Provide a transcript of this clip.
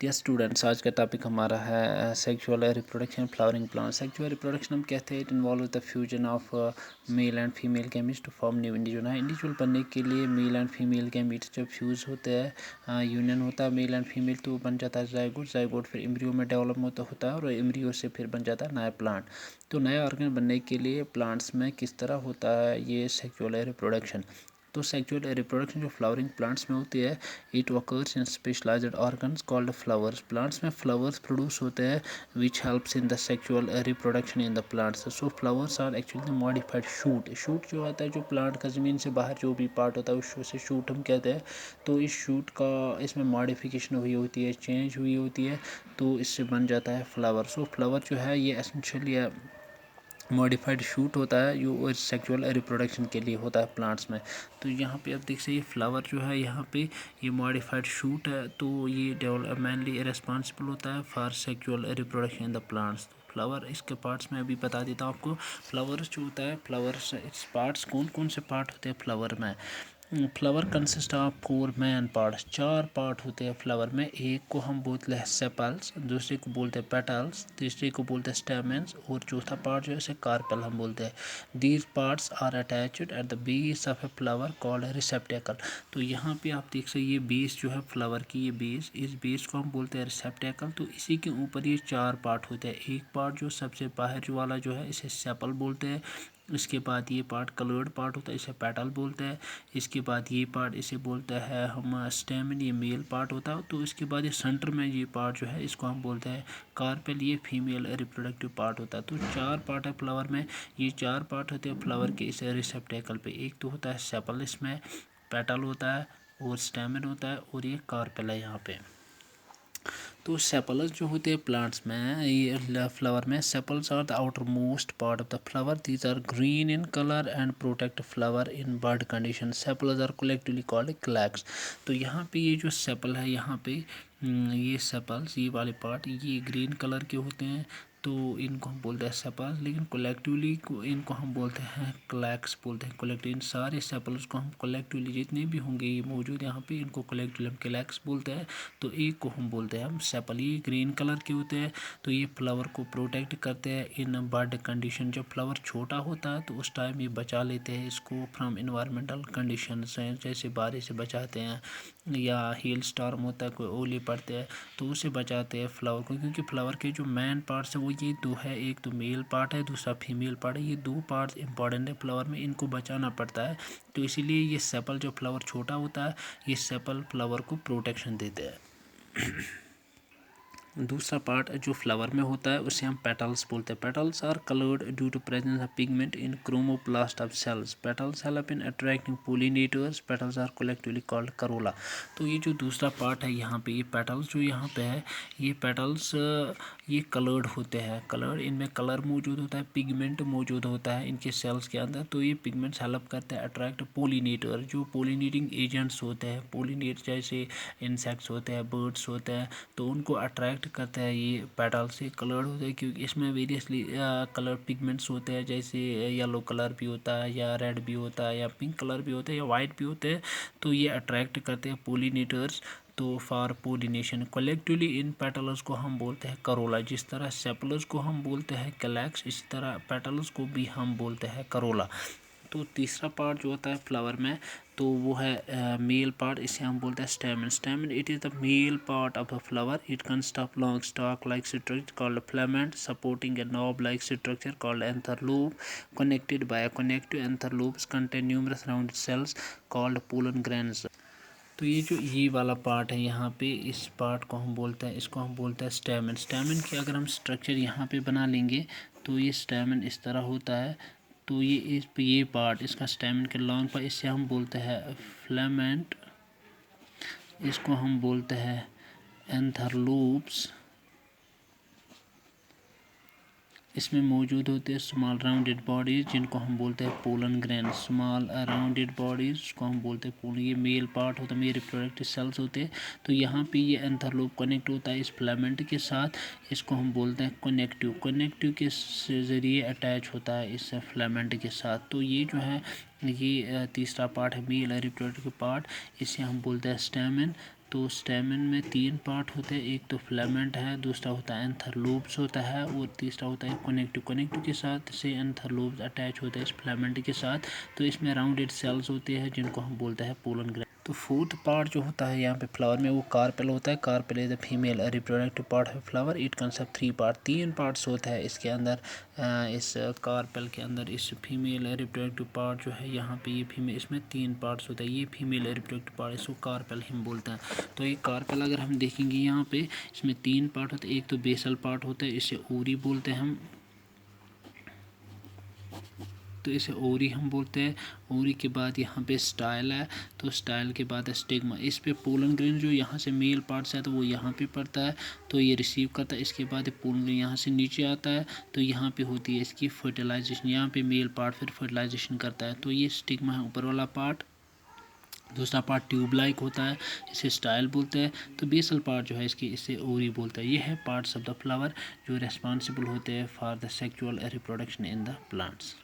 Dear students, आज का topic हमारा है sexual reproduction flowering plant. Sexual reproduction हम कहते हैं it involve the fusion of male and female gametes to form new individual. Individual बनने के लिए मेल एंड फीमेल गैमीट्स जब फ्यूज़ होते हैं, यूनियन होता है मेल एंड फीमेल, तो बन जाता है जायगोट। जायगोट फिर एम्ब्रियो में डेवलप होता है और एम्ब्रियो से फिर बन जाता है नया प्लांट। तो नया ऑर्गन बनने के लिए प्लांट्स में किस तरह होता है ये सेक्सुअल रिप्रोडक्शन। तो सेक्सुअल रिप्रोडक्शन जो फ्लावरिंग प्लांट्स में होती है, it occurs in specialized organs called flowers। Plants में फ्लावर्स प्रोड्यूस होते हैं which helps in the sexual reproduction in the plants. So flowers are actually modified shoot. Shoot जो आता है, जो प्लांट का ज़मीन से बाहर जो भी पार्ट होता है उसे शूट हम कहते हैं। तो इस शूट का इसमें मॉडिफिकेशन हुई होती है, चेंज हुई होती है, तो इससे बन जाता है फ्लावर। सो फ्लावर जो है ये एसेंशियली मॉडिफाइड शूट होता है जो सेक्सुअल रिप्रोडक्शन के लिए होता है प्लांट्स में। तो यहाँ पे आप देख सकते हैं फ्लावर जो है यहाँ पे ये मॉडिफाइड शूट है, तो ये डेवलप मेनली रिस्पॉन्सिबल होता है for sexual reproduction in the plants. Flower इसके पार्ट्स में अभी बता देता हूँ आपको। फ्लावर्स जो होता है, फ्लावर्स इट्स पार्ट्स कौन कौन से पार्ट होते हैं फ्लावर में। Flower consist of 4 main parts. 4 part होते हैं फ्लावर में। एक को हम बोलते हैं सेपल्स, दूसरे को बोलते हैं पेटल्स, तीसरे को बोलते हैं स्टेमेंस, और चौथा पार्ट जो है इसे कार्पेल हम बोलते हैं। These parts are attached at the base of a flower called receptacle. तो यहाँ पे आप देख सकते ये बेस जो है फ्लावर की, ये बेस, इस बेस को हम बोलते हैं रिसेप्टेकल। तो इसी के ऊपर ये 4 पार्ट होते हैं। एक पार्ट जो सबसे बाहर जो वाला जो है इसे सेपल बोलते हैं। इसके बाद ये पार्ट कलर्ड पार्ट होता है, इसे पेटल बोलते हैं। इसके बाद ये पार्ट इसे बोलते हैं हम स्टेमन, ये मेल पार्ट होता है। तो इसके बाद ये सेंटर में ये पार्ट जो है इसको हम बोलते हैं कार्पेल, ये फीमेल रिप्रोडक्टिव पार्ट होता है। तो 4 पार्ट है फ्लावर में। ये 4 पार्ट होते हैं फ्लावर के इस रिसेप्टेकल पे। एक तो होता है सेपल, इसमें पेटल होता है और स्टेमन होता है और ये कार्पेल है यहाँ पे। तो सेपल्स जो होते हैं प्लांट्स में, ये फ्लावर में, sepals are the outer most part of the flower. These are green in colour and protect flower in bud condition. Sepals are collectively called calyx. तो यहाँ पे ये जो सेपल है यहाँ पे, ये सेपल्स, ये वाले पार्ट ये ग्रीन कलर के होते हैं, तो इनको हम बोलते हैं सेपल्स। लेकिन कलेक्टिवली इनको हम बोलते हैं क्लैक्स बोलते हैं। कलेक्टिव इन सारे सेपल्स को हम कलेक्टिवली जितने भी होंगे ये मौजूद यहाँ पे, इनको कलेक्टिवली हम क्लैक्स बोलते हैं। तो एक को हम बोलते हैं हम सेपल। ये ग्रीन कलर के होते हैं, तो ये फ्लावर को प्रोटेक्ट करते हैं इन बर्ड कंडीशन। जब फ्लावर छोटा होता है तो उस टाइम ये बचा लेते हैं इसको फ्रॉम इन्वायरमेंटल कंडीशन से, जैसे बारिश से बचाते हैं या हेल स्टॉर्म होता है, कोई ओले पड़ते हैं तो उसे बचाते हैं फ्लावर को। क्योंकि फ्लावर के जो मेन पार्ट्स हैं वो ये दो है, एक तो मेल पार्ट है, दूसरा फीमेल पार्ट है। ये 2 पार्ट्स इंपॉर्टेंट है फ्लावर में, इनको बचाना पड़ता है। तो इसीलिए ये सेपल, जो फ्लावर छोटा होता है, ये सेपल फ्लावर को प्रोटेक्शन देते हैं। दूसरा पार्ट जो फ्लावर में होता है उसे हम पेटल्स बोलते हैं। Petals are coloured due to presence of pigment in chromoplast of cells. Petals help in attracting pollinators. Petals are collectively called corolla. तो ये जो दूसरा पार्ट है यहाँ पे, ये पेटल्स जो यहाँ पे है, ये पेटल्स ये कलर्ड होते हैं। कलर, इनमें कलर मौजूद होता है, पिगमेंट मौजूद होता है इनके सेल्स के अंदर। तो ये पिगमेंट्स हेल्प करते हैं अट्रैक्ट पोलिनेटर, जो पोलिनेटिंग एजेंट्स होते हैं। पोलिनेट जैसे इंसेक्ट्स होते हैं, बर्ड्स होते हैं, तो उनको अट्रैक्ट करता है ये पेटल से। कलर्ड होते हैं क्योंकि इसमें वेरियसली कलर पिगमेंट्स होते हैं, जैसे येलो कलर भी होता है या रेड भी होता है या पिंक कलर भी होता है या वाइट भी होते हैं। तो ये अट्रैक्ट करते हैं पोलिनेटर्स तो for pollination. Collectively in petals को हम बोलते हैं करोला। जिस तरह सेपल्स को हम बोलते हैं क्लैक्स, इसी तरह पेटल्स को भी हम बोलते हैं करोला। तो तीसरा पार्ट जो होता है फ्लावर में, तो वो है मेल पार्ट, इसे हम बोलते हैं stamen. Stamen it is the male part of a flower. It consist of long stalk like structure called filament supporting a knob like structure called anther lobe connected by connective anther lobes contain numerous round cells called pollen grains. तो ये जो ये वाला part है यहाँ पे, इस part को हम बोलते हैं, इसको हम बोलते हैं स्टेमन। स्टेमन की अगर हम स्ट्रक्चर यहाँ पे बना लेंगे तो ये स्टेमन इस तरह होता है। तो ये पार्ट इसका स्टेमन के लॉन्ग पर, इससे हम बोलते हैं फिलामेंट, इसको हम बोलते हैं एंथरलूप्स। इसमें मौजूद होते हैं स्मॉल राउंडेड बॉडीज़ जिनको हम बोलते हैं pollen grain. Small rounded bodies को हम बोलते हैं पोलन। ये मेल पार्ट होता है, मेल रिप्रोडक्टिव सेल्स होते हैं। तो यहाँ पे ये एंथरलूप कनेक्ट होता है इस फिलामेंट के साथ, इसको हम बोलते हैं कनेक्टिव। कनेक्टिव के ज़रिए अटैच होता है इस फिलामेंट के साथ। तो ये जो है ये तीसरा पार्ट है मेल रिप्रोडक्टिव पार्ट, इसे हम बोलते हैं स्टेमन। तो स्टेमन में 3 पार्ट होते हैं, एक तो फिलामेंट है, दूसरा होता है एंथर लूप्स होता है और तीसरा होता है कनेक्टिव के साथ से एंथर लूप्स अटैच होते हैं इस फिलामेंट के साथ। तो इसमें राउंडेड सेल्स होते हैं जिनको हम बोलते हैं पोलन ग्रैंड। तो फोर्थ पार्ट जो होता है यहाँ पे फ्लावर में वो कार्पेल होता है। Carpel is the female reproductive part of flower. It concept 3 parts होता है इसके अंदर। इस कार्पेल के अंदर इस फीमेल रिप्रोडक्टिव पार्ट जो है यहाँ पे ये फीमेल, इसमें 3 पार्ट्स होता है। ये फीमेल रिप्रोडक्टिव पार्ट इसको कार्पेल हम बोलते हैं। तो ये कार्पेल अगर हम देखेंगे यहाँ पे इसमें 3 पार्ट होते हैं। एक तो बेसल पार्ट होता है, इसे ओरी बोलते हैं हम, तो इसे ओरी हम बोलते हैं। ओरी के बाद यहाँ पे स्टाइल है, तो स्टाइल के बाद है स्टिग्मा। इस पे पोलन ग्रेन जो यहाँ से मेल पार्ट्स है तो वो यहाँ पे पड़ता है, तो ये रिसीव करता है। इसके बाद पोलन ग्रेन यहाँ से नीचे आता है, तो यहाँ पे होती है इसकी फर्टिलाइजेशन। यहाँ पे मेल पार्ट फिर फर्टिलाइजेशन करता है। तो ये स्टिग्मा है ऊपर वाला पार्ट। दूसरा पार्ट ट्यूब लाइक होता है, इसे स्टाइल बोलते हैं। तो बेसल पार्ट जो है इसकी, इसे ओरी बोलते हैं। ये है पार्ट्स ऑफ द फ्लावर जो रेस्पॉन्सिबल होते हैं for the sexual reproduction in the plants.